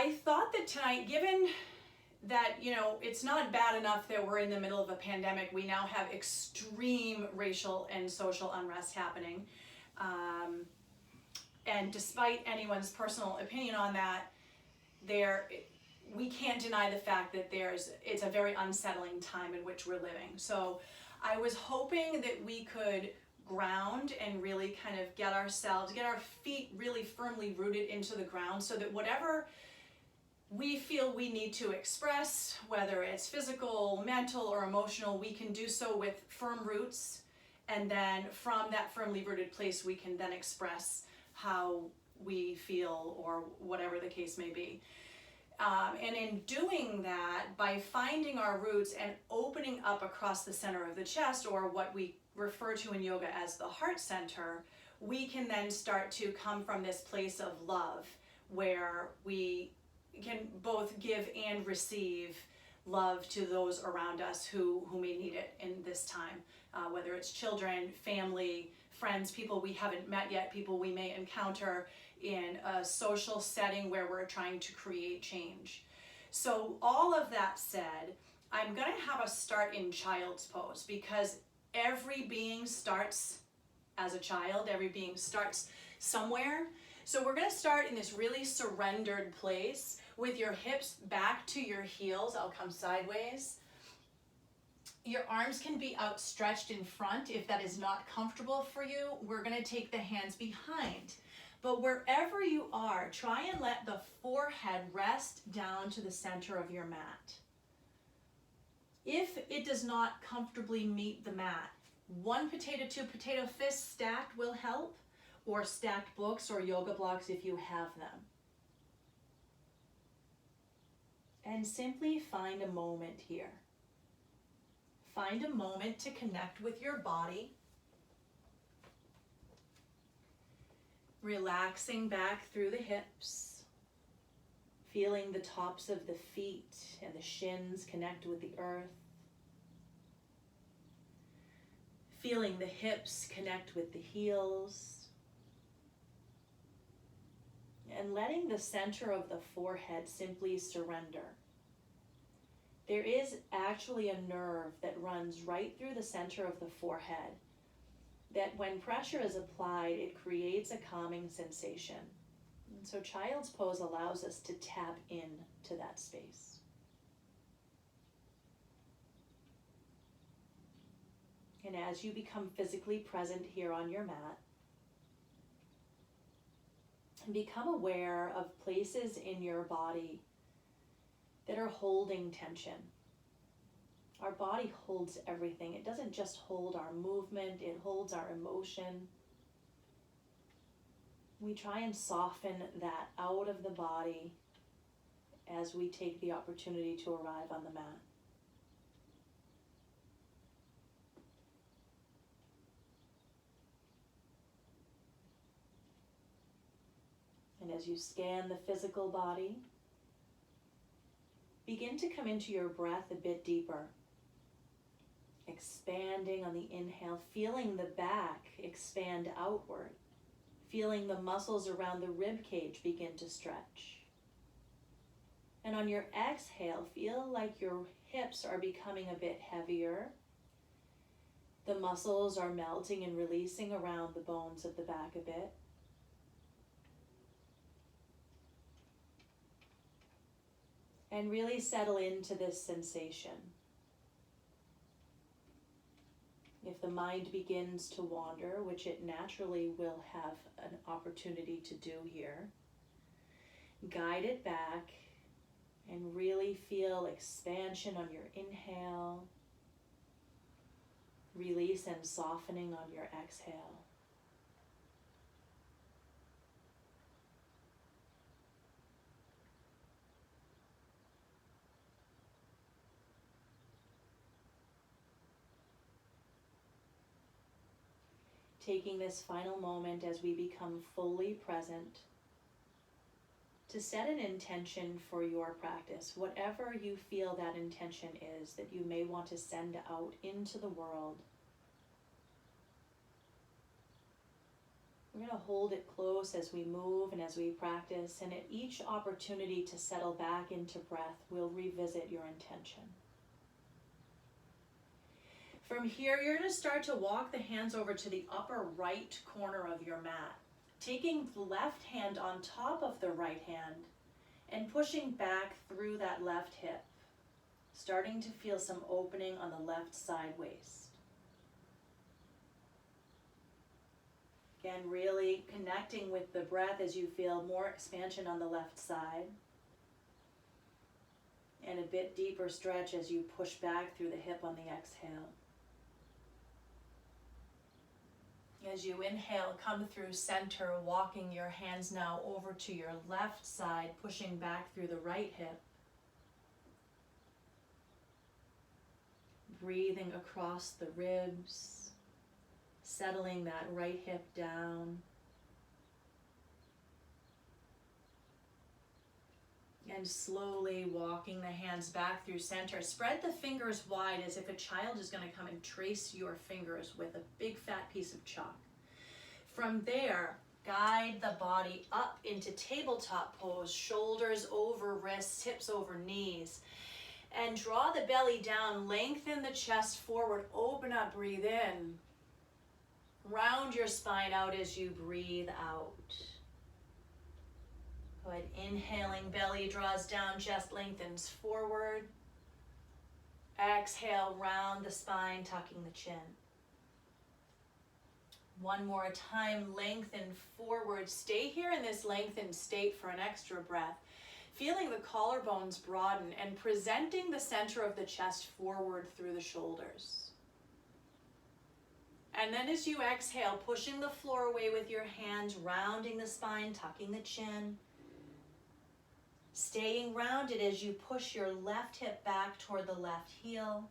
I thought that tonight, given that, it's not bad enough that we're in the middle of a pandemic, we now have extreme racial and social unrest happening. And despite anyone's personal opinion on that, we can't deny the fact that it's a very unsettling time in which we're living. So I was hoping that we could ground and really kind of get our feet really firmly rooted into the ground, so that whatever we feel we need to express, whether it's physical, mental, or emotional, we can do so with firm roots. And then from that firmly rooted place, we can then express how we feel, or whatever the case may be. And in doing that, by finding our roots and opening up across the center of the chest, or what we refer to in yoga as the heart center, we can then start to come from this place of love, where we can both give and receive love to those around us who may need it in this time, whether it's children, family, friends, people we haven't met yet, people we may encounter in a social setting where we're trying to create change. So all of that said, I'm going to have us start in child's pose, because every being starts as a child, every being starts somewhere. So we're going to start in this really surrendered place with your hips back to your heels. I'll come sideways. Your arms can be outstretched in front if that is not comfortable for you. We're going to take the hands behind. But wherever you are, try and let the forehead rest down to the center of your mat. If it does not comfortably meet the mat, one potato, two potato fists stacked will help, or stacked books or yoga blocks if you have them. And simply find a moment here. Find a moment to connect with your body. Relaxing back through the hips. Feeling the tops of the feet and the shins connect with the earth. Feeling the hips connect with the heels. And letting the center of the forehead simply surrender. There is actually a nerve that runs right through the center of the forehead, that when pressure is applied, it creates a calming sensation. And so child's pose allows us to tap in to that space. And as you become physically present here on your mat, become aware of places in your body that are holding tension. Our body holds everything. It doesn't just hold our movement, it holds our emotion. We try and soften that out of the body as we take the opportunity to arrive on the mat. And as you scan the physical body, begin to come into your breath a bit deeper. Expanding on the inhale, feeling the back expand outward. Feeling the muscles around the rib cage begin to stretch. And on your exhale, feel like your hips are becoming a bit heavier. The muscles are melting and releasing around the bones of the back a bit. And really settle into this sensation. If the mind begins to wander, which it naturally will have an opportunity to do here, guide it back and really feel expansion on your inhale, release and softening on your exhale. Taking this final moment as we become fully present to set an intention for your practice, whatever you feel that intention is that you may want to send out into the world. We're going to hold it close as we move and as we practice, and at each opportunity to settle back into breath, we'll revisit your intention. From here, you're going to start to walk the hands over to the upper right corner of your mat, taking the left hand on top of the right hand and pushing back through that left hip, starting to feel some opening on the left side waist. Again, really connecting with the breath as you feel more expansion on the left side. And a bit deeper stretch as you push back through the hip on the exhale. As you inhale, come through center, walking your hands now over to your left side, pushing back through the right hip. Breathing across the ribs. Settling that right hip down. And slowly walking the hands back through center. Spread the fingers wide as if a child is going to come and trace your fingers with a big fat piece of chalk. From there, guide the body up into tabletop pose, shoulders over wrists, hips over knees. And draw the belly down, lengthen the chest forward, open up, breathe in. Round your spine out as you breathe out. Go ahead, inhaling, belly draws down, chest lengthens forward. Exhale, round the spine, tucking the chin. One more time, lengthen forward. Stay here in this lengthened state for an extra breath. Feeling the collarbones broaden and presenting the center of the chest forward through the shoulders. And then as you exhale, pushing the floor away with your hands, rounding the spine, tucking the chin. Staying rounded as you push your left hip back toward the left heel.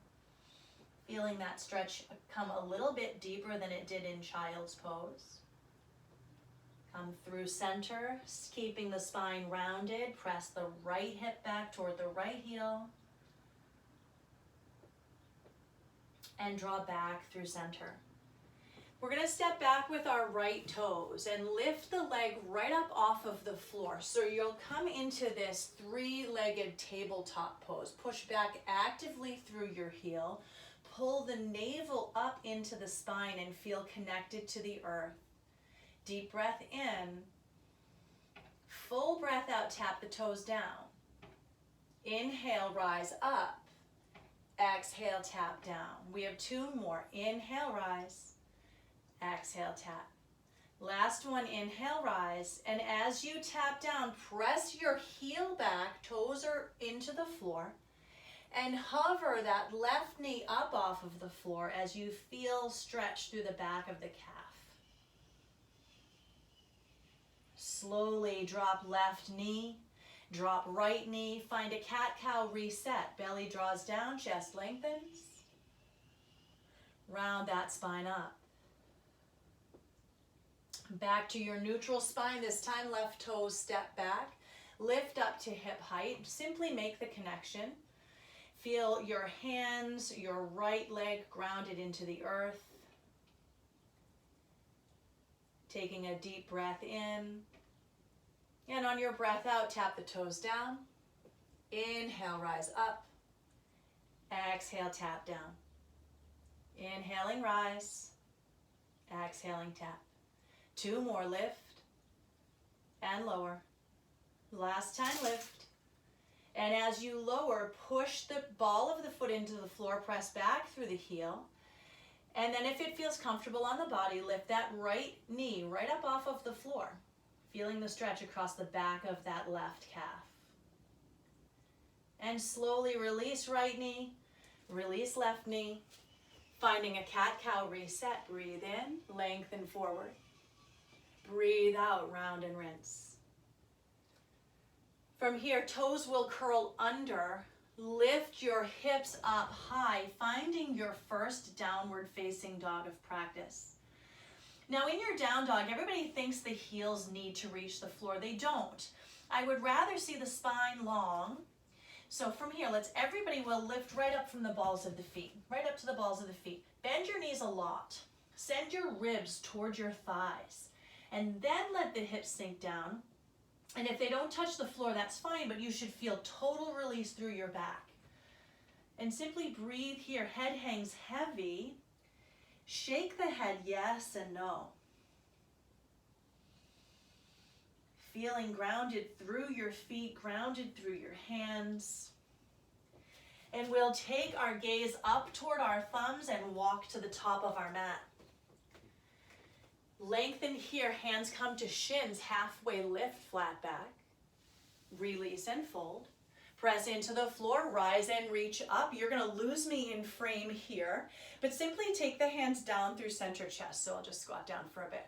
Feeling that stretch come a little bit deeper than it did in child's pose. Come through center, keeping the spine rounded. Press the right hip back toward the right heel. And draw back through center. We're going to step back with our right toes and lift the leg right up off of the floor. So you'll come into this three-legged tabletop pose. Push back actively through your heel. Pull the navel up into the spine and feel connected to the earth. Deep breath in. Full breath out, tap the toes down. Inhale, rise up. Exhale, tap down. We have two more. Inhale, rise. Exhale, tap. Last one, inhale, rise. And as you tap down, press your heel back, toes are into the floor, and hover that left knee up off of the floor as you feel stretch through the back of the calf. Slowly drop left knee, drop right knee, find a cat-cow reset. Belly draws down, chest lengthens. Round that spine up. Back to your neutral spine, this time left toes step back. Lift up to hip height, simply make the connection. Feel your hands, your right leg grounded into the earth. Taking a deep breath in. And on your breath out, tap the toes down. Inhale, rise up. Exhale, tap down. Inhaling, rise. Exhaling, tap. Two more, lift and lower. Last time, lift. And as you lower, push the ball of the foot into the floor, press back through the heel. And then if it feels comfortable on the body, lift that right knee right up off of the floor, feeling the stretch across the back of that left calf. And slowly release right knee, release left knee, finding a cat-cow reset. Breathe in, lengthen forward. Breathe out, round and rinse. From here, toes will curl under. Lift your hips up high, finding your first downward facing dog of practice. Now in your down dog, everybody thinks the heels need to reach the floor. They don't. I would rather see the spine long. So from here, everybody will lift right up from the balls of the feet, right up to the balls of the feet. Bend your knees a lot. Send your ribs towards your thighs. And then let the hips sink down. And if they don't touch the floor, that's fine, but you should feel total release through your back. And simply breathe here. Head hangs heavy. Shake the head yes and no. Feeling grounded through your feet, grounded through your hands. And we'll take our gaze up toward our thumbs and walk to the top of our mat. Lengthen here, hands come to shins, halfway lift, flat back. Release and fold. Press into the floor, rise and reach up. You're gonna lose me in frame here, but simply take the hands down through center chest. So I'll just squat down for a bit.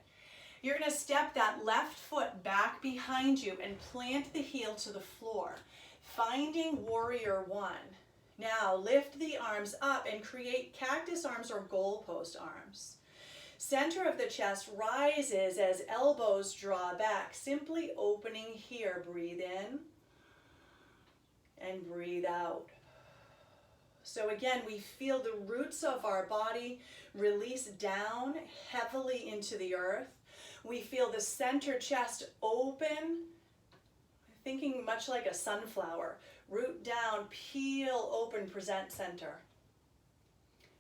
You're gonna step that left foot back behind you and plant the heel to the floor, finding warrior one. Now lift the arms up and create cactus arms or goalpost arms. Center of the chest rises as elbows draw back, simply opening here. Breathe in and breathe out. So again, we feel the roots of our body release down heavily into the earth. We feel the center chest open, thinking much like a sunflower. Root down, peel open, present center.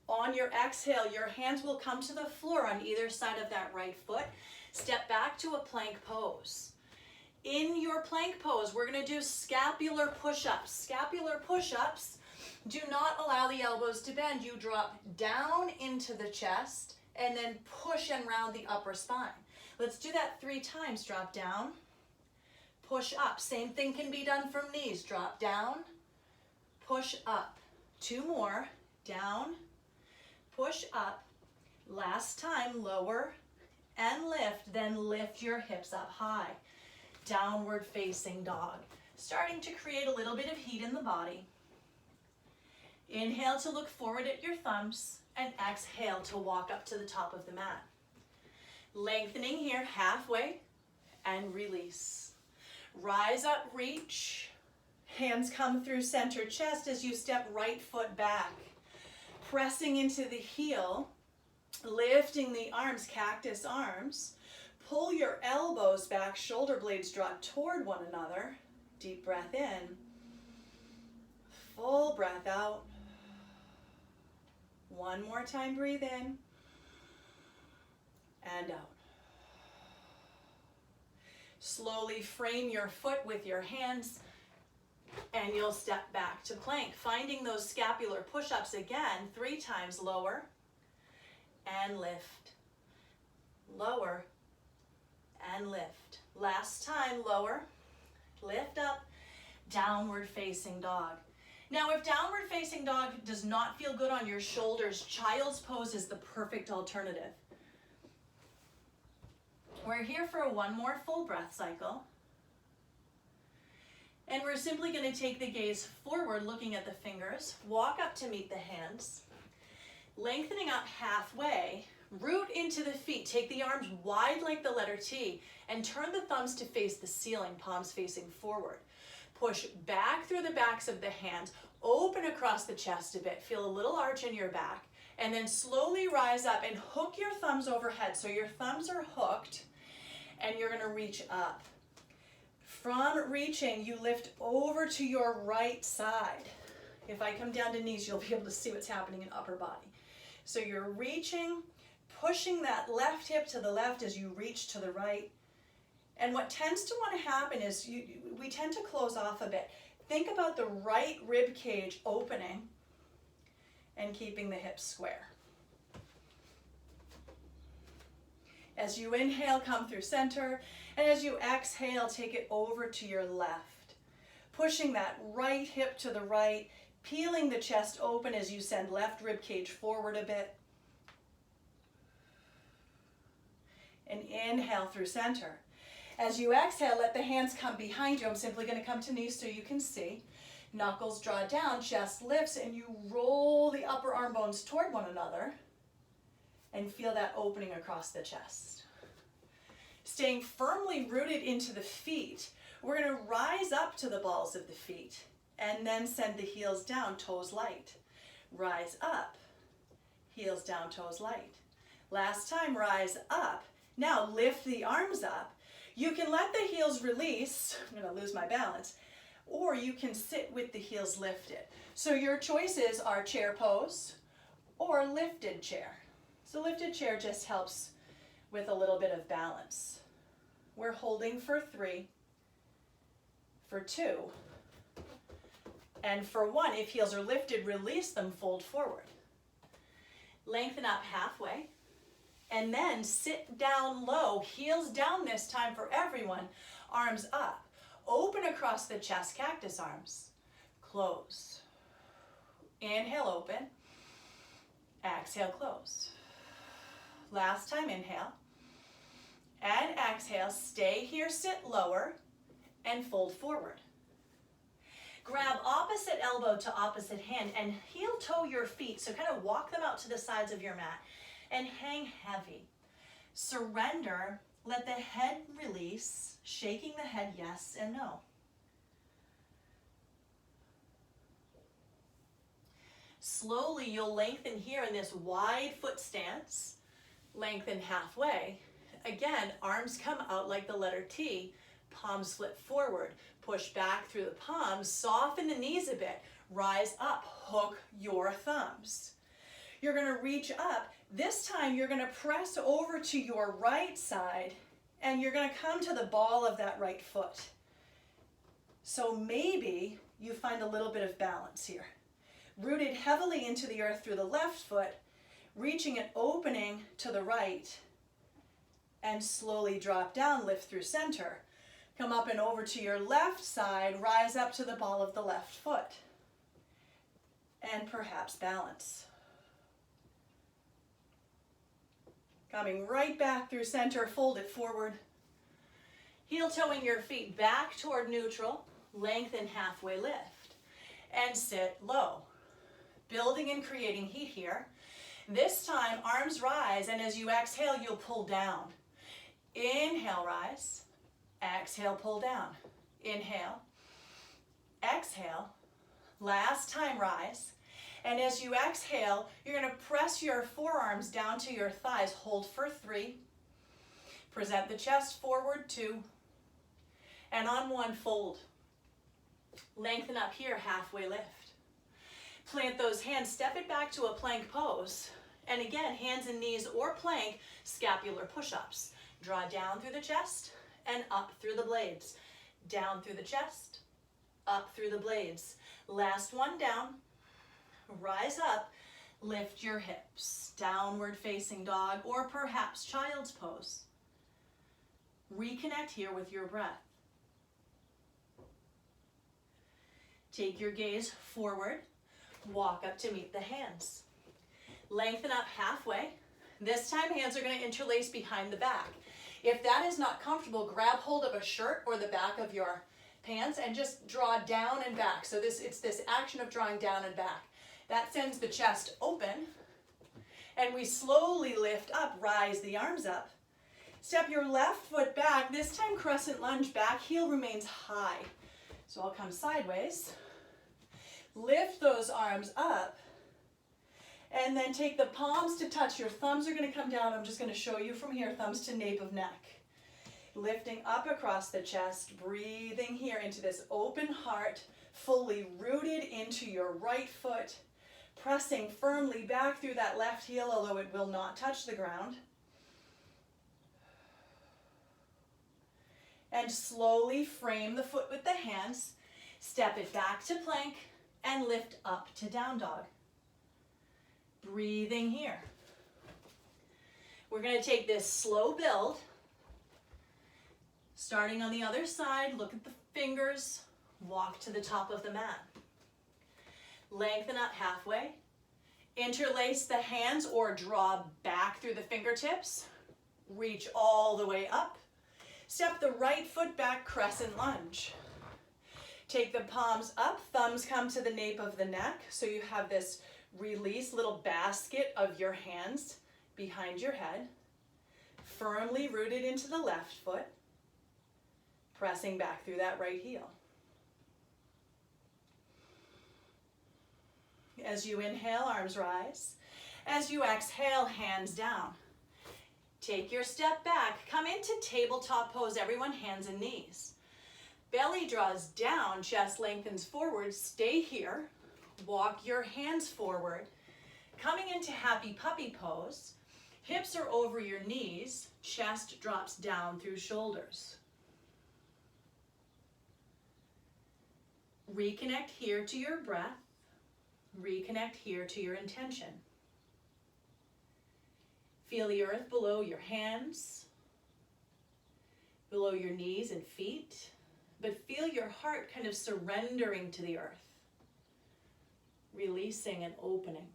On your exhale, your hands will come to the floor on either side of that right foot. Step back to a plank pose. In your plank pose, we're going to do scapular push-ups. Scapular push-ups do not allow the elbows to bend. You drop down into the chest and then push and round the upper spine. Let's do that 3 times. Drop down, push up. Same thing can be done from knees. Drop down, push up. 2 more. Down, push up. Last time, lower and lift, then lift your hips up high. Downward facing dog. Starting to create a little bit of heat in the body. Inhale to look forward at your thumbs and exhale to walk up to the top of the mat. Lengthening here halfway and release. Rise up, reach. Hands come through center chest as you step right foot back. Pressing into the heel, lifting the arms, cactus arms. Pull your elbows back, shoulder blades draw toward one another. Deep breath in. Full breath out. One more time, breathe in and out. Slowly frame your foot with your hands and you'll step back to plank. Finding those scapular push-ups again, 3 times. Lower and lift. Lower and lift. Last time, lower, lift up, downward facing dog. Now, if downward facing dog does not feel good on your shoulders, child's pose is the perfect alternative. We're here for 1 more full breath cycle. And we're simply going to take the gaze forward, looking at the fingers, walk up to meet the hands, lengthening up halfway, root into the feet, take the arms wide like the letter T, and turn the thumbs to face the ceiling, palms facing forward. Push back through the backs of the hands, open across the chest a bit, feel a little arch in your back, and then slowly rise up and hook your thumbs overhead. So your thumbs are hooked, and you're going to reach up. From reaching, you lift over to your right side. If I come down to knees, you'll be able to see what's happening in upper body. So you're reaching, pushing that left hip to the left as you reach to the right. And what tends to want to happen is we tend to close off a bit. Think about the right rib cage opening and keeping the hips square. As you inhale, come through center, and as you exhale, take it over to your left. Pushing that right hip to the right, peeling the chest open as you send left rib cage forward a bit. And inhale through center. As you exhale, let the hands come behind you. I'm simply going to come to knees so you can see. Knuckles draw down, chest lifts, and you roll the upper arm bones toward one another and feel that opening across the chest. Staying firmly rooted into the feet, we're going to rise up to the balls of the feet and then send the heels down, toes light. Rise up, heels down, toes light. Last time, rise up, Now lift the arms up. You can let the heels release. I'm going to lose my balance. Or you can sit with the heels lifted. So your choices are chair pose or lifted chair. So lifted chair just helps with a little bit of balance. We're holding for 3, for 2, and for 1. If heels are lifted, release them, fold forward. Lengthen up halfway, and then sit down low, heels down this time for everyone, arms up. Open across the chest, cactus arms. Close. Inhale, open. Exhale, close. Last time, inhale. And exhale, stay here, sit lower, and fold forward. Grab opposite elbow to opposite hand and heel toe your feet. So kind of walk them out to the sides of your mat and hang heavy. Surrender, let the head release, shaking the head yes and no. Slowly you'll lengthen here in this wide foot stance. Lengthen halfway. Again, arms come out like the letter T, palms flip forward. Push back through the palms, soften the knees a bit. Rise up, hook your thumbs. You're gonna reach up. This time you're gonna press over to your right side and you're gonna come to the ball of that right foot. So maybe you find a little bit of balance here. Rooted heavily into the earth through the left foot, reaching and opening to the right, and slowly drop down, lift through center. Come up and over to your left side, rise up to the ball of the left foot, and perhaps balance. Coming right back through center, fold it forward. Heel toeing your feet back toward neutral, lengthen halfway lift, and sit low. Building and creating heat here. This time, arms rise, and as you exhale, you'll pull down. Inhale, rise. Exhale, pull down. Inhale. Exhale. Last time, rise. And as you exhale, you're going to press your forearms down to your thighs. Hold for 3. Present the chest forward, 2. And on 1, fold. Lengthen up here, halfway lift. Plant those hands, step it back to a plank pose. And again, hands and knees or plank, scapular push-ups. Draw down through the chest and up through the blades. Down through the chest, up through the blades. Last one down. Rise up, lift your hips. Downward facing dog or perhaps child's pose. Reconnect here with your breath. Take your gaze forward. Walk up to meet the hands. Lengthen up halfway. This time hands are going to interlace behind the back. If that is not comfortable, grab hold of a shirt or the back of your pants and just draw down and back. So it's this action of drawing down and back. That sends the chest open. And we slowly lift up, rise the arms up. Step your left foot back. This time crescent lunge, back heel remains high. So I'll come sideways. Lift those arms up. And then take the palms to touch. Your thumbs are going to come down. I'm just going to show you from here, thumbs to nape of neck. Lifting up across the chest, breathing here into this open heart, fully rooted into your right foot, pressing firmly back through that left heel, although it will not touch the ground. And slowly frame the foot with the hands, step it back to plank, and lift up to down dog. Breathing here. We're going to take this slow build. Starting on the other side, look at the fingers, walk to the top of the mat. Lengthen up halfway. Interlace the hands or draw back through the fingertips. Reach all the way up. Step the right foot back, crescent lunge. Take the palms up, thumbs come to the nape of the neck, so you have this release little basket of your hands behind your head, firmly rooted into the left foot, pressing back through that right heel. As you inhale, arms rise. As you exhale, hands down. Take your step back. Come into tabletop pose, everyone, hands and knees. Belly draws down, chest lengthens forward. Stay here. Walk your hands forward. Coming into happy puppy pose. Hips are over your knees. Chest drops down through shoulders. Reconnect here to your breath. Reconnect here to your intention. Feel the earth below your hands, below your knees and feet, but feel your heart kind of surrendering to the earth, releasing and opening.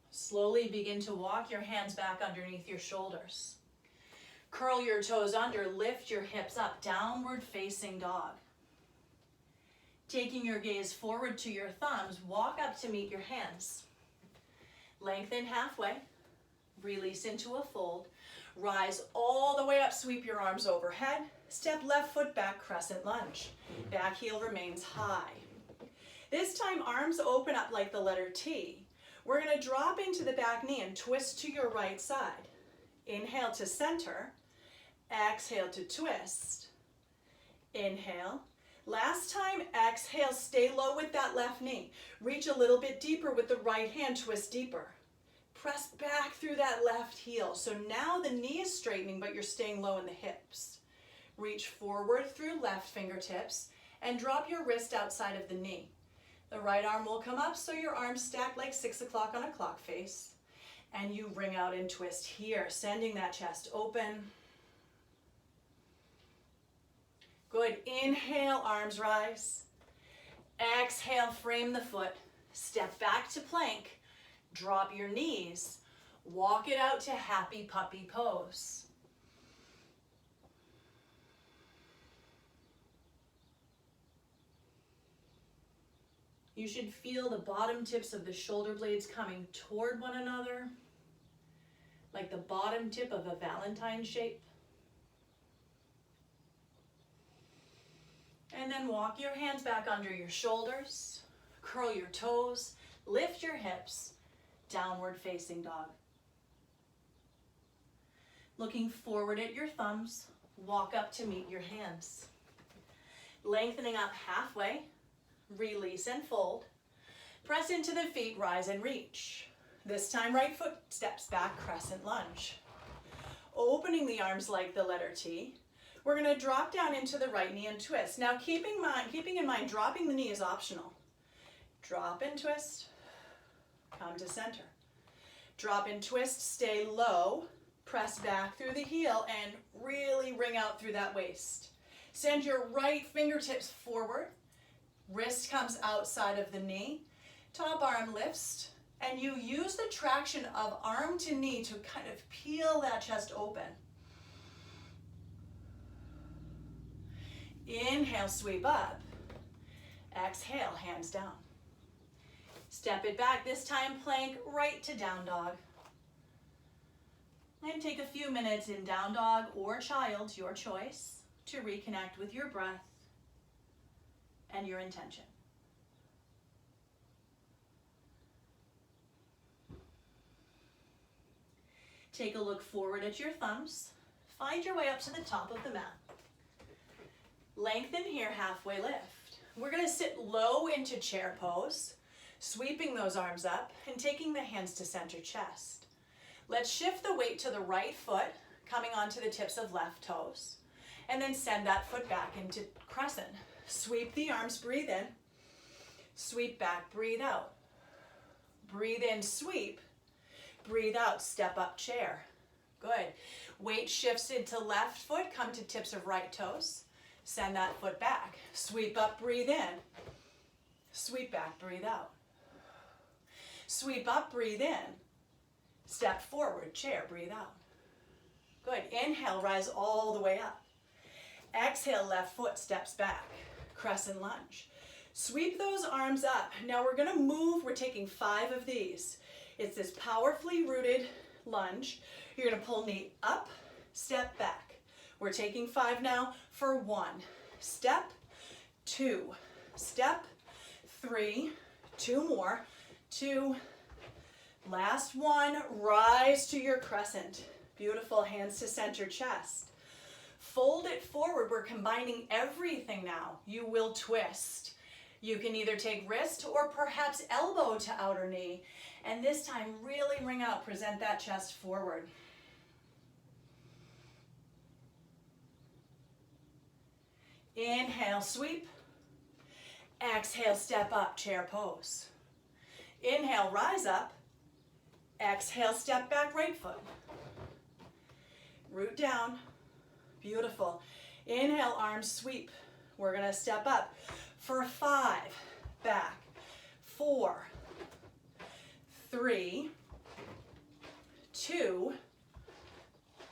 Slowly begin to walk your hands back underneath your shoulders. Curl your toes under, lift your hips up, downward facing dog. Taking your gaze forward to your thumbs, walk up to meet your hands. Lengthen halfway, release into a fold. Rise all the way up, sweep your arms overhead. Step left foot back, crescent lunge. Back heel remains high. This time, arms open up like the letter T. We're gonna drop into the back knee and twist to your right side. Inhale to center, exhale to twist. Inhale. Last time, exhale, stay low with that left knee. Reach a little bit deeper with the right hand, twist deeper. Press back through that left heel. So now the knee is straightening, but you're staying low in the hips. Reach forward through left fingertips and drop your wrist outside of the knee. The right arm will come up, so your arms stack like 6 o'clock on a clock face. And you ring out and twist here, sending that chest open. Good. Inhale, arms rise. Exhale, frame the foot. Step back to plank. Drop your knees. Walk it out to happy puppy pose. You should feel the bottom tips of the shoulder blades coming toward one another, like the bottom tip of a Valentine shape. And then walk your hands back under your shoulders, curl your toes, lift your hips, downward facing dog. Looking forward at your thumbs, walk up to meet your hands. Lengthening up halfway, release and fold. Press into the feet, rise and reach. This time right foot steps back, crescent lunge. Opening the arms like the letter T. We're going to drop down into the right knee and twist. Now keeping in mind, dropping the knee is optional. Drop and twist, come to center. Drop and twist, stay low, press back through the heel and really ring out through that waist. Send your right fingertips forward, wrist comes outside of the knee, top arm lifts, and you use the traction of arm to knee to kind of peel that chest open. Inhale, sweep up. Exhale, hands down. Step it back, this time plank right to down dog. And take a few minutes in down dog or child, your choice, to reconnect with your breath and your intention. Take a look forward at your thumbs. Find your way up to the top of the mat. Lengthen here, halfway lift. We're going to sit low into chair pose, sweeping those arms up and taking the hands to center chest. Let's shift the weight to the right foot, coming onto the tips of left toes, and then send that foot back into crescent. Sweep the arms, breathe in, sweep back, breathe out. Breathe in, sweep, breathe out, step up chair. Good. Weight shifts into left foot, come to tips of right toes. Send that foot back. Sweep up, breathe in. Sweep back, breathe out. Sweep up, breathe in. Step forward, chair, breathe out. Good. Inhale, rise all the way up. Exhale, left foot steps back. Crescent lunge. Sweep those arms up. Now we're going to move. We're taking 5 of these. It's this powerfully rooted lunge. You're going to pull knee up, step back. We're taking 5 now for 1. Step, 2. Step, 3. 2 more. 2, Last one, rise to your crescent. Beautiful, hands to center chest. Fold it forward. We're combining everything now. You will twist. You can either take wrist or perhaps elbow to outer knee. And this time, really ring out, present that chest forward. Inhale, sweep. Exhale, step up, chair pose. Inhale, rise up. Exhale, step back, right foot. Root down. Beautiful. Inhale, arms sweep. We're going to step up for 5, back, 4, 3, 2,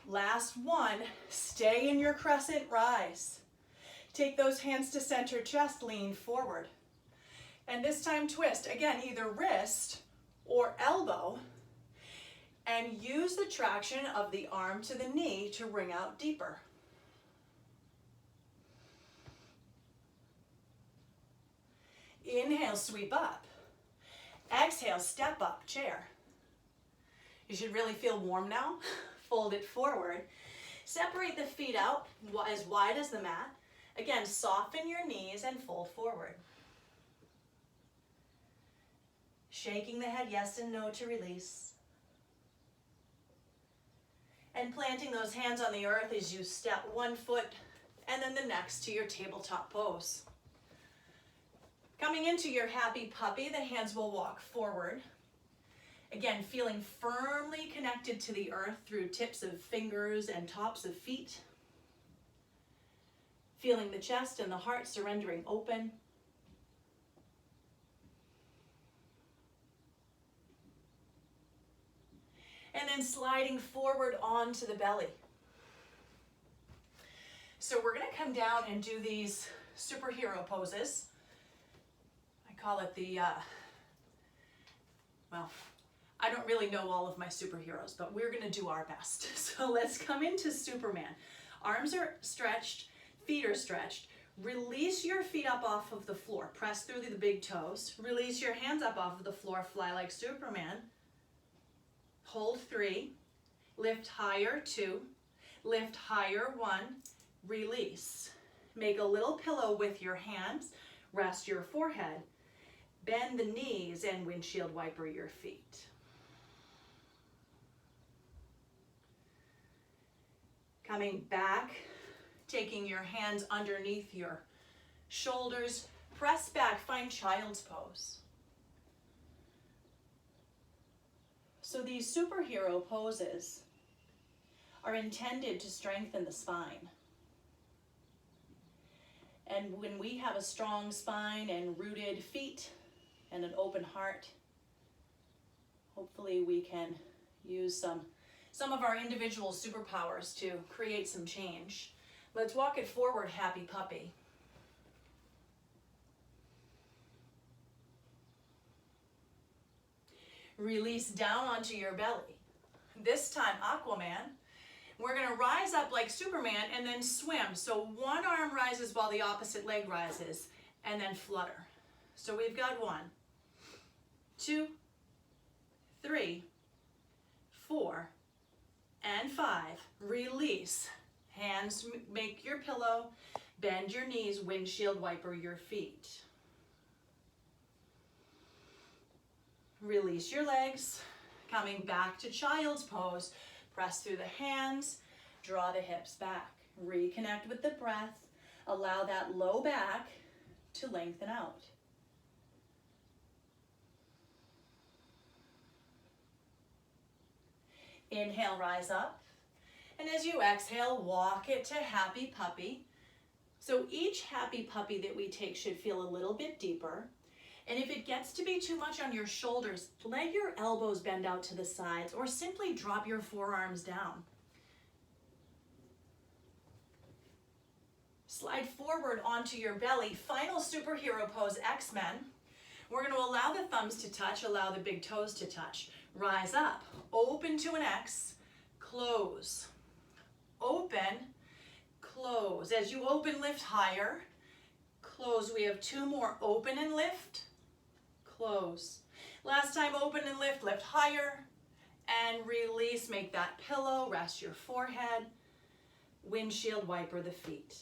last one. Stay in your crescent, rise. Take those hands to center chest, lean forward. And this time twist, again, either wrist or elbow, and use the traction of the arm to the knee to ring out deeper. Inhale, sweep up. Exhale, step up, chair. You should really feel warm now. Fold it forward. Separate the feet out as wide as the mat. Again, soften your knees and fold forward. Shaking the head yes and no to release. And planting those hands on the earth as you step one foot and then the next to your tabletop pose. Coming into your happy puppy, the hands will walk forward. Again, feeling firmly connected to the earth through tips of fingers and tops of feet. Feeling the chest and the heart surrendering open. And then sliding forward onto the belly. So we're going to come down and do these superhero poses. I call it the, well, I don't really know all of my superheroes, but we're going to do our best. So let's come into Superman. Arms are stretched, feet are stretched. Release your feet up off of the floor. Press through the big toes. Release your hands up off of the floor. Fly like Superman. Hold 3. Lift higher 2. Lift higher 1. Release. Make a little pillow with your hands. Rest your forehead. Bend the knees and windshield wiper your feet. Coming back, taking your hands underneath your shoulders. Press back, find child's pose. So these superhero poses are intended to strengthen the spine. And when we have a strong spine and rooted feet and an open heart, hopefully we can use some of our individual superpowers to create some change. Let's walk it forward, happy puppy. Release down onto your belly. This time, Aquaman. We're going to rise up like Superman and then swim. So one arm rises while the opposite leg rises, and then flutter. So we've got 1, 2, 3, 4, and 5. Release. Hands make your pillow. Bend your knees, windshield wiper your feet. Release your legs. Coming back to child's pose. Press through the hands. Draw the hips back. Reconnect with the breath. Allow that low back to lengthen out. Inhale, rise up. And as you exhale, walk it to happy puppy. So each happy puppy that we take should feel a little bit deeper. And if it gets to be too much on your shoulders, let your elbows bend out to the sides or simply drop your forearms down. Slide forward onto your belly. Final superhero pose, X-Men. We're going to allow the thumbs to touch, allow the big toes to touch. Rise up, open to an X, close. Open, close. As you open, lift higher, close. We have 2 more, open and lift, close. Last time, open and lift higher, and release. Make that pillow, rest your forehead, windshield wiper the feet.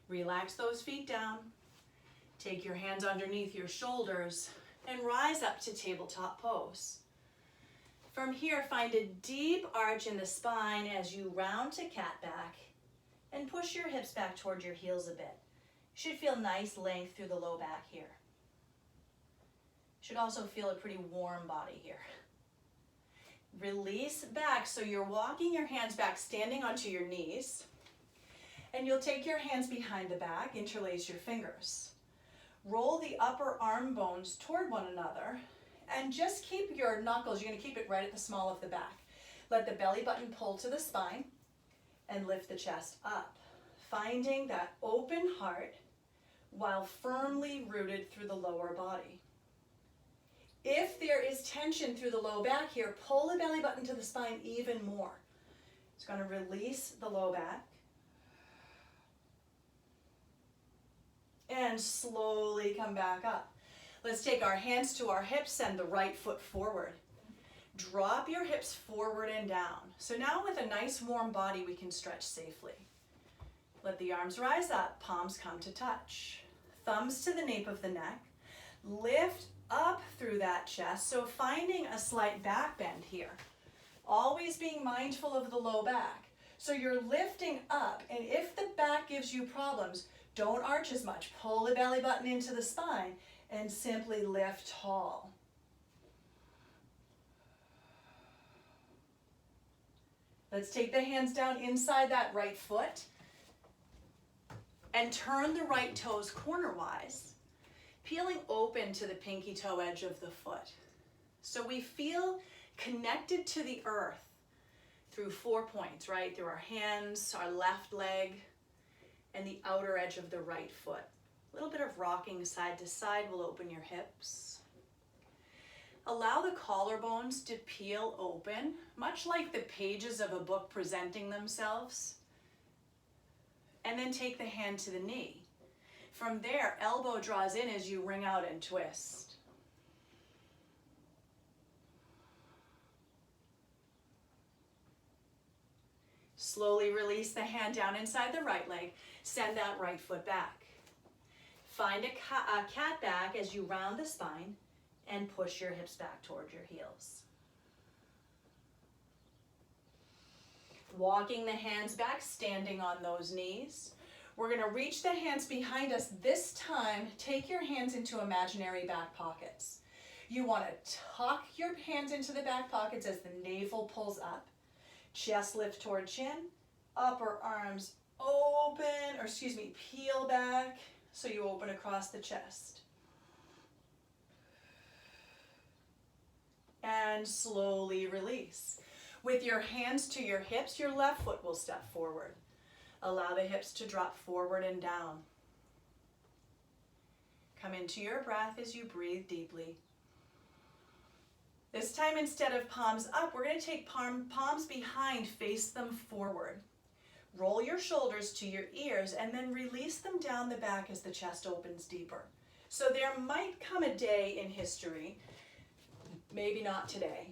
Relax those feet down. Take your hands underneath your shoulders and rise up to tabletop pose. From here, find a deep arch in the spine as you round to cat back and push your hips back toward your heels a bit. You should feel nice length through the low back here. Should also feel a pretty warm body here. Release back, so you're walking your hands back, standing onto your knees, and you'll take your hands behind the back, interlace your fingers. Roll the upper arm bones toward one another, and just keep your knuckles, you're gonna keep it right at the small of the back. Let the belly button pull to the spine and lift the chest up, finding that open heart while firmly rooted through the lower body. If there is tension through the low back here, pull the belly button to the spine even more. It's gonna release the low back. And slowly come back up. Let's take our hands to our hips, send the right foot forward. Drop your hips forward and down. So now with a nice warm body, we can stretch safely. Let the arms rise up, palms come to touch. Thumbs to the nape of the neck. Lift up through that chest, so finding a slight back bend here. Always being mindful of the low back. So you're lifting up, and if the back gives you problems, don't arch as much. Pull the belly button into the spine and simply lift tall. Let's take the hands down inside that right foot and turn the right toes cornerwise, peeling open to the pinky toe edge of the foot. So we feel connected to the earth through 4 points, right? Through our hands, our left leg, and the outer edge of the right foot. A little bit of rocking side to side will open your hips. Allow the collarbones to peel open, much like the pages of a book presenting themselves. And then take the hand to the knee. From there, elbow draws in as you wring out and twist. Slowly release the hand down inside the right leg. Send that right foot back. Find a cat back as you round the spine and push your hips back toward your heels. Walking the hands back, standing on those knees. We're going to reach the hands behind us. This time, take your hands into imaginary back pockets. You want to tuck your hands into the back pockets as the navel pulls up. Chest lift toward chin. Upper arms open, peel back so you open across the chest. And slowly release. With your hands to your hips, your left foot will step forward. Allow the hips to drop forward and down. Come into your breath as you breathe deeply. This time, instead of palms up, we're going to take palms behind, face them forward. Roll your shoulders to your ears and then release them down the back as the chest opens deeper. So there might come a day in history, maybe not today,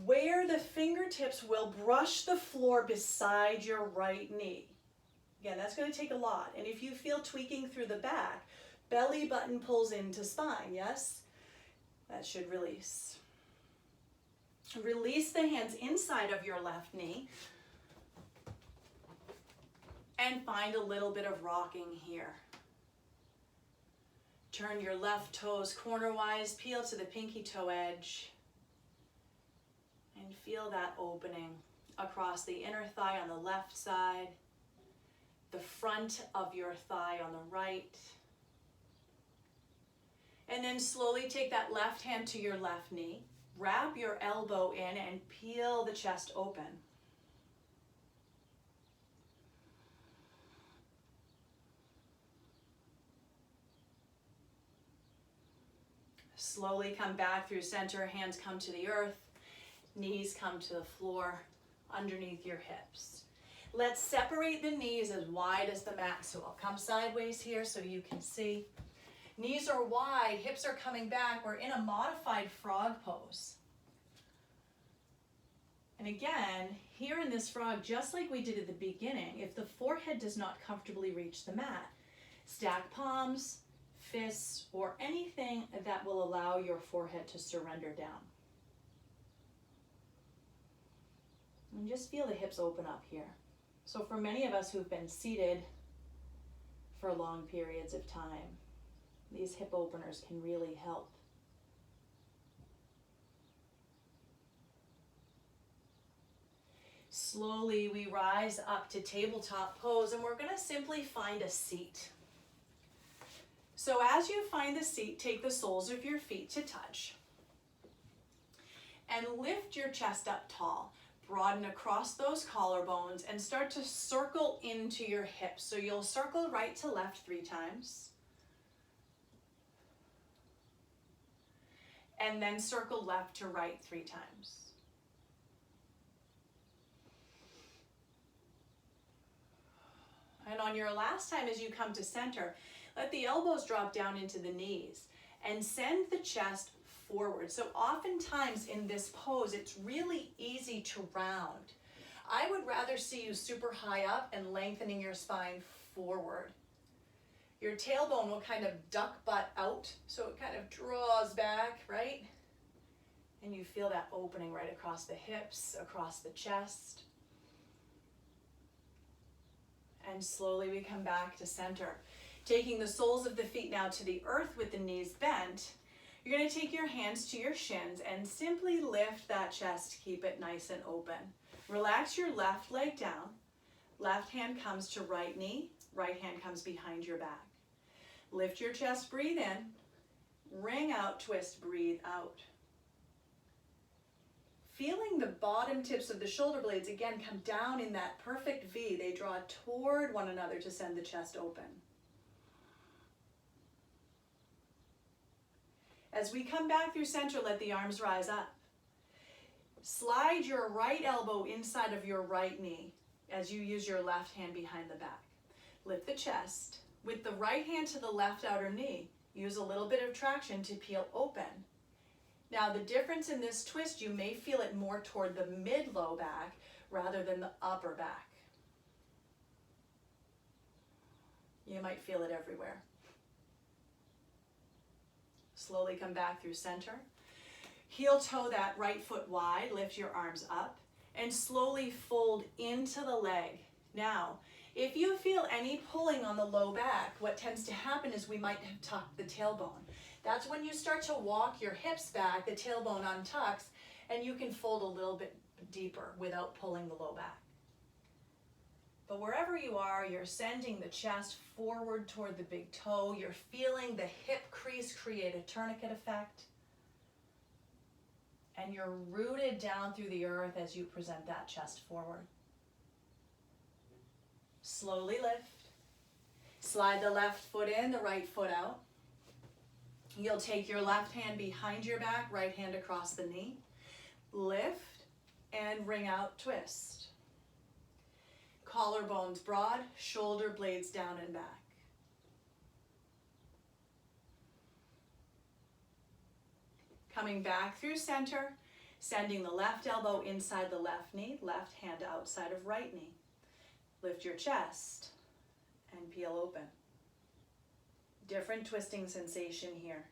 where the fingertips will brush the floor beside your right knee. Again, that's going to take a lot. And if you feel tweaking through the back, belly button pulls into spine, yes? That should release. Release the hands inside of your left knee and find a little bit of rocking here. Turn your left toes cornerwise, peel to the pinky toe edge, and feel that opening across the inner thigh on the left side, the front of your thigh on the right. And then slowly take that left hand to your left knee. Wrap your elbow in and peel the chest open. Slowly come back through center, hands come to the earth, knees come to the floor underneath your hips. Let's separate the knees as wide as the mat, so I'll come sideways here so you can see. Knees are wide, hips are coming back. We're in a modified frog pose. And again, here in this frog, just like we did at the beginning, if the forehead does not comfortably reach the mat, stack palms, fists, or anything that will allow your forehead to surrender down. And just feel the hips open up here. So for many of us who've been seated for long periods of time, these hip openers can really help. Slowly we rise up to tabletop pose, and we're going to simply find a seat. So as you find the seat, take the soles of your feet to touch and lift your chest up tall. Broaden across those collarbones and start to circle into your hips. So you'll circle right to left 3 times. And then circle left to right 3 times. And on your last time, as you come to center, let the elbows drop down into the knees and send the chest forward. So oftentimes in this pose, it's really easy to round. I would rather see you super high up and lengthening your spine forward. Your tailbone will kind of duck butt out, so it kind of draws back, right? And you feel that opening right across the hips, across the chest. And slowly we come back to center. Taking the soles of the feet now to the earth with the knees bent, you're going to take your hands to your shins and simply lift that chest, keep it nice and open. Relax your left leg down. Left hand comes to right knee, right hand comes behind your back. Lift your chest, breathe in, ring out, twist, breathe out. Feeling the bottom tips of the shoulder blades again come down in that perfect V. They draw toward one another to send the chest open. As we come back through center, let the arms rise up. Slide your right elbow inside of your right knee as you use your left hand behind the back. Lift the chest. With the right hand to the left outer knee, use a little bit of traction to peel open. Now the difference in this twist, you may feel it more toward the mid-low back rather than the upper back. You might feel it everywhere. Slowly come back through center. Heel toe that right foot wide, lift your arms up, and slowly fold into the leg. Now, if you feel any pulling on the low back, what tends to happen is we might have tucked the tailbone. That's when you start to walk your hips back, the tailbone untucks, and you can fold a little bit deeper without pulling the low back. But wherever you are, you're sending the chest forward toward the big toe. You're feeling the hip crease create a tourniquet effect. And you're rooted down through the earth as you present that chest forward. Slowly lift. Slide the left foot in, the right foot out. You'll take your left hand behind your back, right hand across the knee. Lift and ring out, twist. Collarbones broad, shoulder blades down and back. Coming back through center, sending the left elbow inside the left knee, left hand outside of right knee. Lift your chest and peel open. Different twisting sensation here.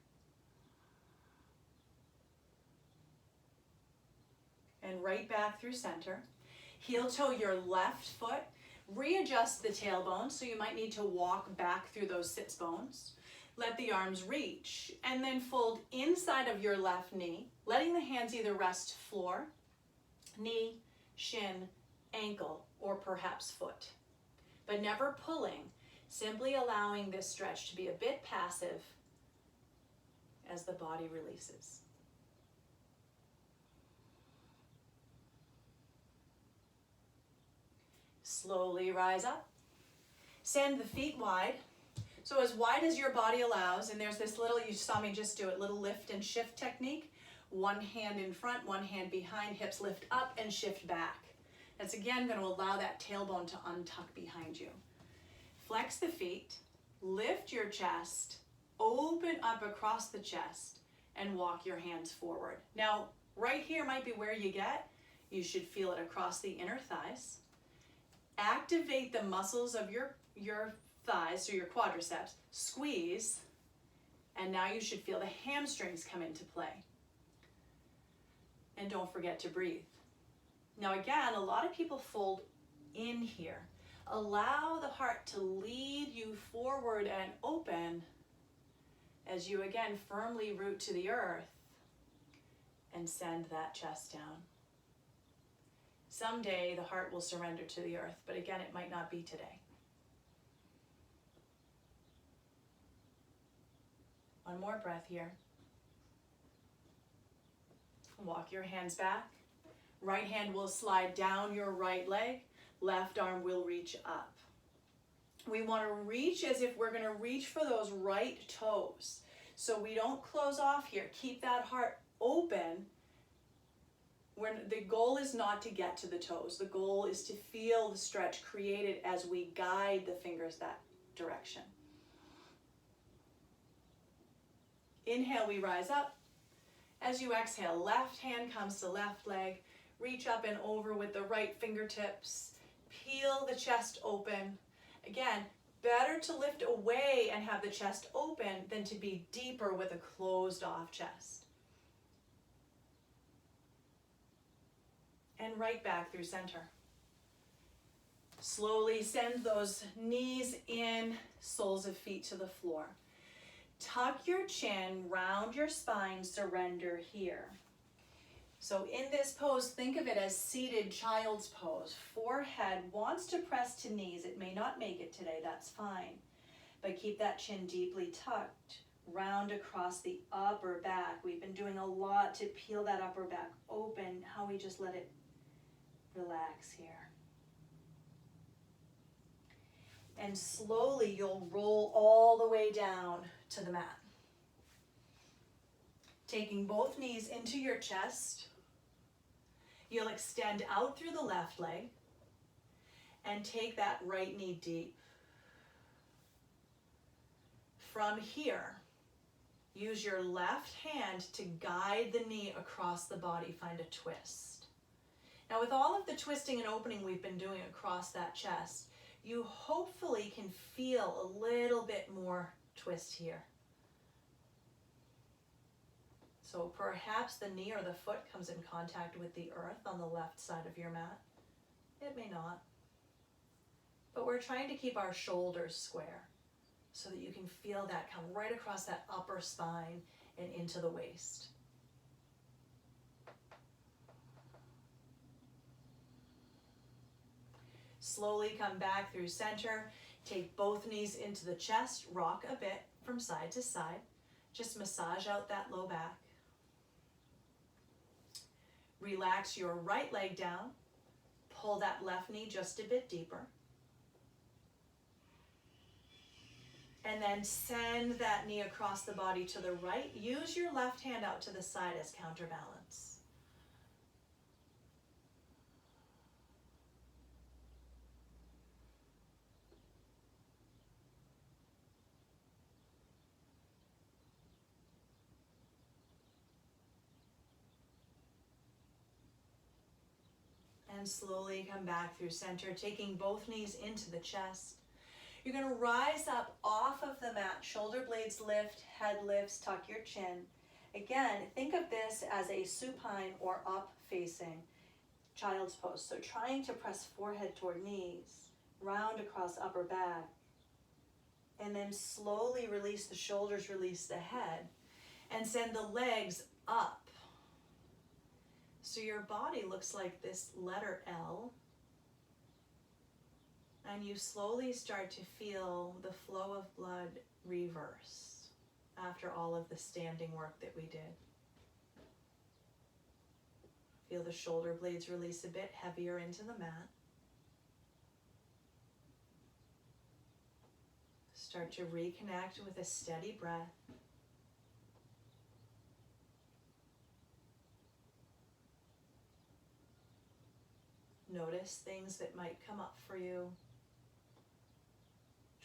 And right back through center. Heel toe your left foot. Readjust the tailbone, so you might need to walk back through those sits bones. Let the arms reach, and then fold inside of your left knee, letting the hands either rest floor, knee, shin, ankle, or perhaps foot. But never pulling, simply allowing this stretch to be a bit passive as the body releases. Slowly rise up. Send the feet wide. So as wide as your body allows, and there's this little, you saw me just do it, little lift and shift technique. One hand in front, one hand behind, hips lift up and shift back. That's again going to allow that tailbone to untuck behind you. Flex the feet, lift your chest, open up across the chest and walk your hands forward. Now, right here might be where you get. You should feel it across the inner thighs. Activate the muscles of your thighs, so your quadriceps. Squeeze, and now you should feel the hamstrings come into play. And don't forget to breathe. Now again, a lot of people fold in here. Allow the heart to lead you forward and open as you again firmly root to the earth and send that chest down. Someday the heart will surrender to the earth, but again, it might not be today. One more breath here. Walk your hands back. Right hand will slide down your right leg. Left arm will reach up. We want to reach as if we're going to reach for those right toes. So we don't close off here. Keep that heart open. The goal is not to get to the toes. The goal is to feel the stretch created as we guide the fingers that direction. Inhale, we rise up. As you exhale, left hand comes to left leg. Reach up and over with the right fingertips. Peel the chest open. Again, better to lift away and have the chest open than to be deeper with a closed off chest. And right back through center. Slowly send those knees in, soles of feet to the floor. Tuck your chin, round your spine, surrender here. So in this pose, think of it as seated child's pose. Forehead wants to press to knees. It may not make it today, that's fine. But keep that chin deeply tucked, round across the upper back. We've been doing a lot to peel that upper back open. How we just let it relax here. And slowly you'll roll all the way down to the mat. Taking both knees into your chest, you'll extend out through the left leg and take that right knee deep. From here, use your left hand to guide the knee across the body, find a twist. Now with all of the twisting and opening we've been doing across that chest, you hopefully can feel a little bit more twist here. So perhaps the knee or the foot comes in contact with the earth on the left side of your mat. It may not. But we're trying to keep our shoulders square so that you can feel that come right across that upper spine and into the waist. Slowly come back through center. Take both knees into the chest. Rock a bit from side to side. Just massage out that low back. Relax your right leg down. Pull that left knee just a bit deeper. And then send that knee across the body to the right. Use your left hand out to the side as counterbalance. And slowly come back through center, taking both knees into the chest. You're going to rise up off of the mat, shoulder blades lift, head lifts, tuck your chin. Again, think of this as a supine or up facing child's pose. So trying to press forehead toward knees, round across upper back, and then slowly release the shoulders, release the head, and send the legs up. So your body looks like this letter L, and you slowly start to feel the flow of blood reverse after all of the standing work that we did. Feel the shoulder blades release a bit heavier into the mat. Start to reconnect with a steady breath. Notice things that might come up for you.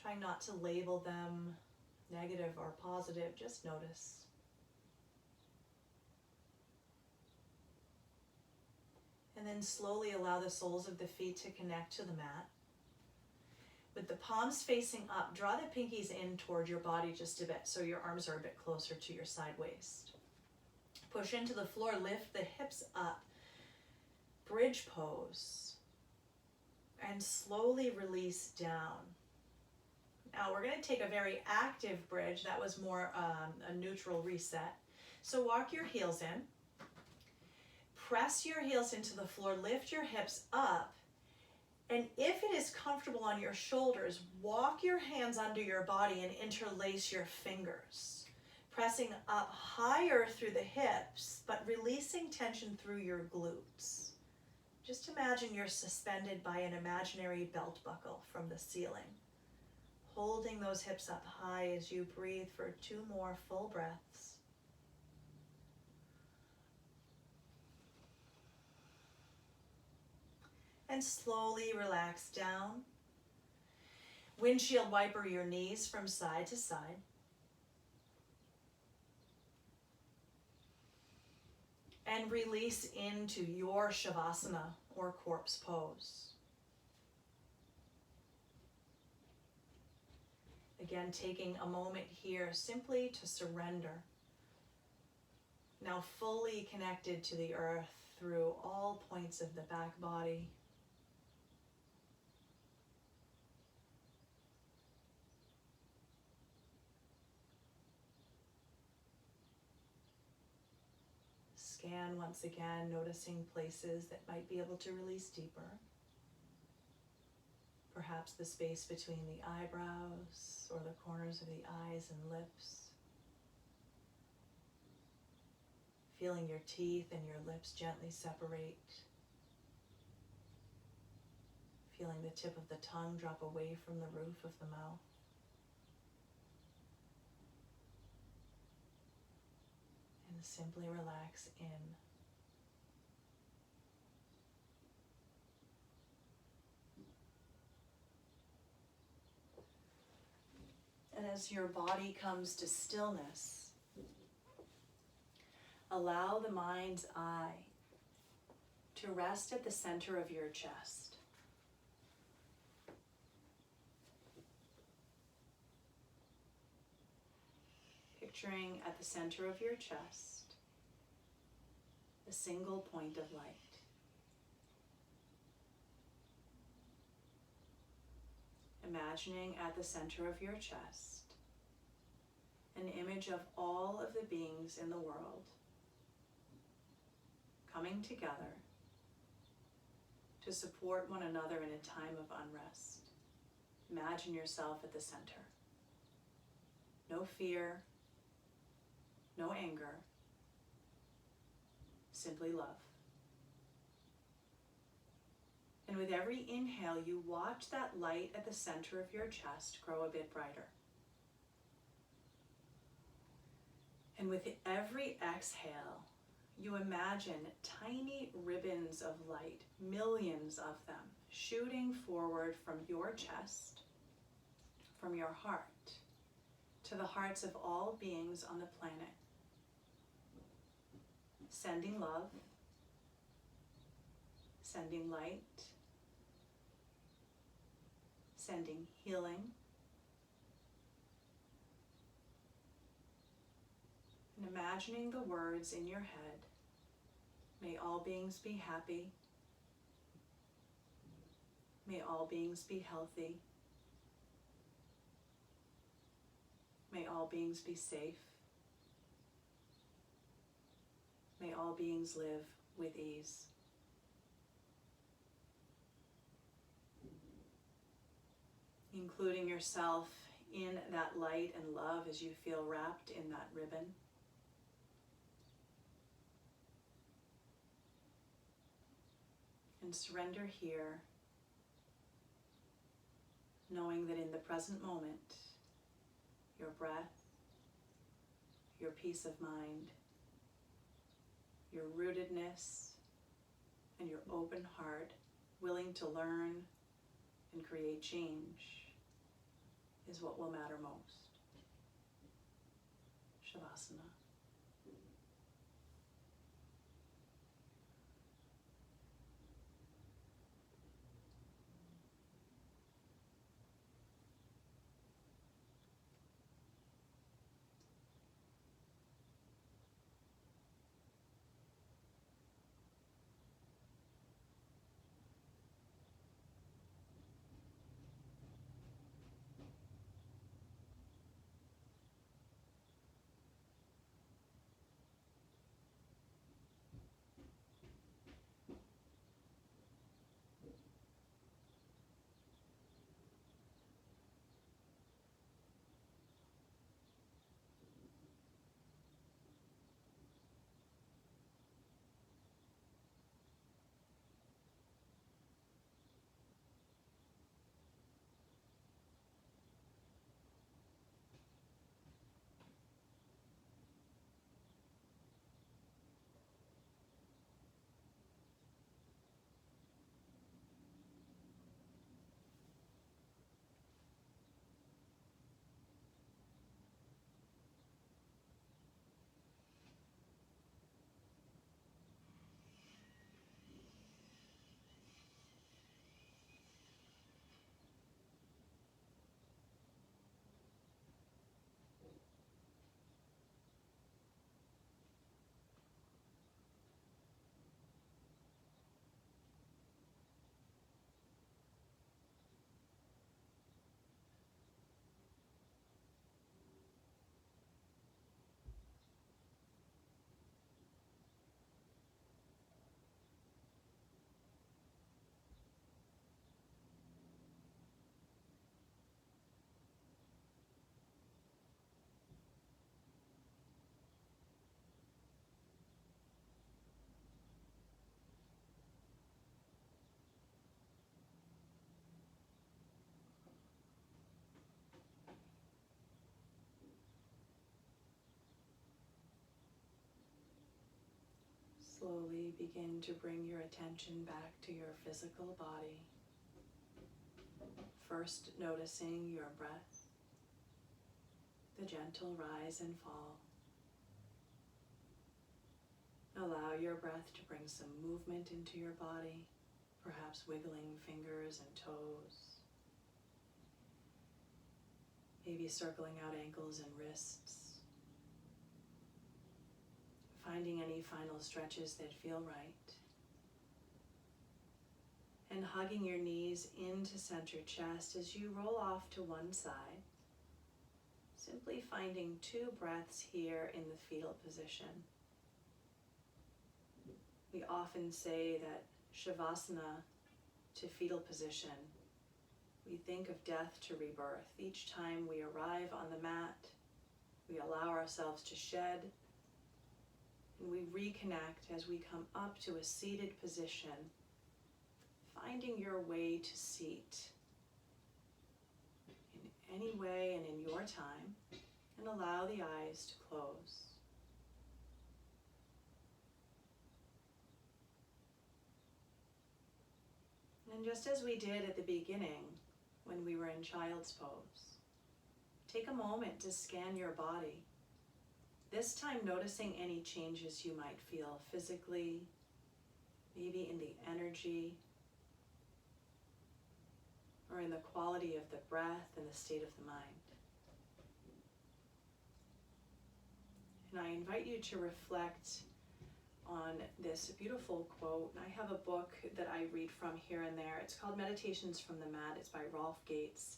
Try not to label them. negative or positive, just notice. And then slowly allow the soles of the feet to connect to the mat. With the palms facing up, draw the pinkies in toward your body just a bit so your arms are a bit closer to your side waist. Push into the floor, lift the hips up. Bridge pose. And slowly release down. Now we're going to take a very active bridge. That was more a neutral reset. So walk your heels in. Press your heels into the floor, lift your hips up. And if it is comfortable on your shoulders, walk your hands under your body and interlace your fingers. Pressing up higher through the hips, but releasing tension through your glutes. Just imagine you're suspended by an imaginary belt buckle from the ceiling. Holding those hips up high as you breathe for 2 more full breaths. And slowly relax down. Windshield wiper your knees from side to side. And release into your Shavasana or corpse pose. Again, taking a moment here simply to surrender. Now fully connected to the earth through all points of the back body. Scan once again, noticing places that might be able to release deeper. Perhaps the space between the eyebrows or the corners of the eyes and lips. Feeling your teeth and your lips gently separate. Feeling the tip of the tongue drop away from the roof of the mouth. And simply relax in. And as your body comes to stillness, allow the mind's eye to rest at the center of your chest. Picturing at the center of your chest a single point of light. Imagining at the center of your chest an image of all of the beings in the world coming together to support one another in a time of unrest. Imagine yourself at the center. No fear, no anger, simply love. And with every inhale, you watch that light at the center of your chest grow a bit brighter. And with every exhale, you imagine tiny ribbons of light, millions of them, shooting forward from your chest, from your heart, to the hearts of all beings on the planet. Sending love, sending light, sending healing, and imagining the words in your head. May all beings be happy. May all beings be healthy. May all beings be safe. May all beings live with ease. Including yourself in that light and love as you feel wrapped in that ribbon. And surrender here, knowing that in the present moment, your breath, your peace of mind, your rootedness, and your open heart, willing to learn and create change, is what will matter most. Shavasana. Slowly begin to bring your attention back to your physical body. First, noticing your breath, the gentle rise and fall. Allow your breath to bring some movement into your body, perhaps wiggling fingers and toes, maybe circling out ankles and wrists. Finding any final stretches that feel right. And hugging your knees into center chest as you roll off to one side. Simply finding 2 breaths here in the fetal position. We often say that Shavasana to fetal position, we think of death to rebirth. Each time we arrive on the mat, we allow ourselves to shed, and we reconnect as we come up to a seated position, finding your way to seat in any way and in your time, and allow the eyes to close. And just as we did at the beginning when we were in child's pose, take a moment to scan your body. This time noticing any changes you might feel physically, maybe in the energy, or in the quality of the breath and the state of the mind. And I invite you to reflect on this beautiful quote. I have a book that I read from here and there. It's called Meditations from the Mat. It's by Rolf Gates,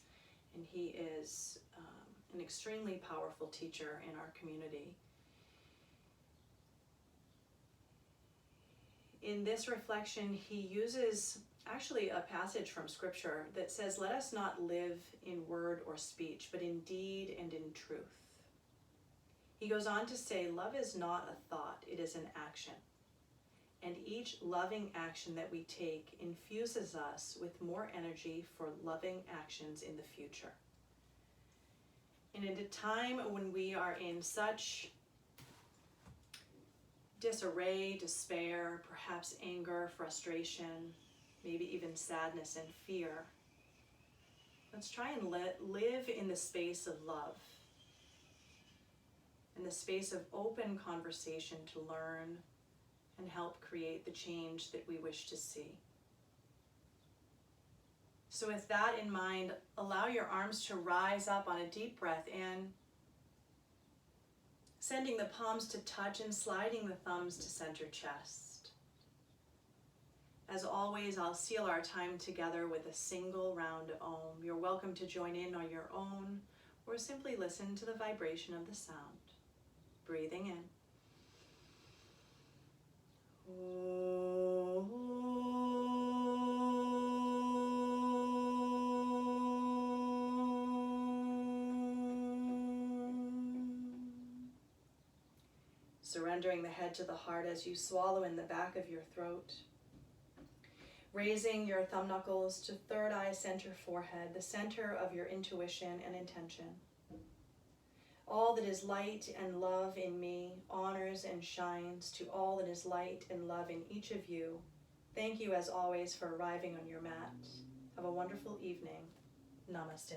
and he is an extremely powerful teacher in our community. In this reflection, he uses actually a passage from scripture that says, "Let us not live in word or speech, but in deed and in truth." He goes on to say, love is not a thought, it is an action. And each loving action that we take infuses us with more energy for loving actions in the future. And in a time when we are in such disarray, despair, perhaps anger, frustration, maybe even sadness and fear, let's try and live in the space of love. and the space of open conversation to learn and help create the change that we wish to see. So with that in mind, allow your arms to rise up on a deep breath in, sending the palms to touch and sliding the thumbs to center chest. As always, I'll seal our time together with a single round of Om. You're welcome to join in on your own or simply listen to the vibration of the sound. Breathing in. Surrendering the head to the heart as you swallow in the back of your throat. Raising your thumb knuckles to third eye center forehead, the center of your intuition and intention. All that is light and love in me honors and shines to all that is light and love in each of you. Thank you as always for arriving on your mat. Have a wonderful evening. Namaste.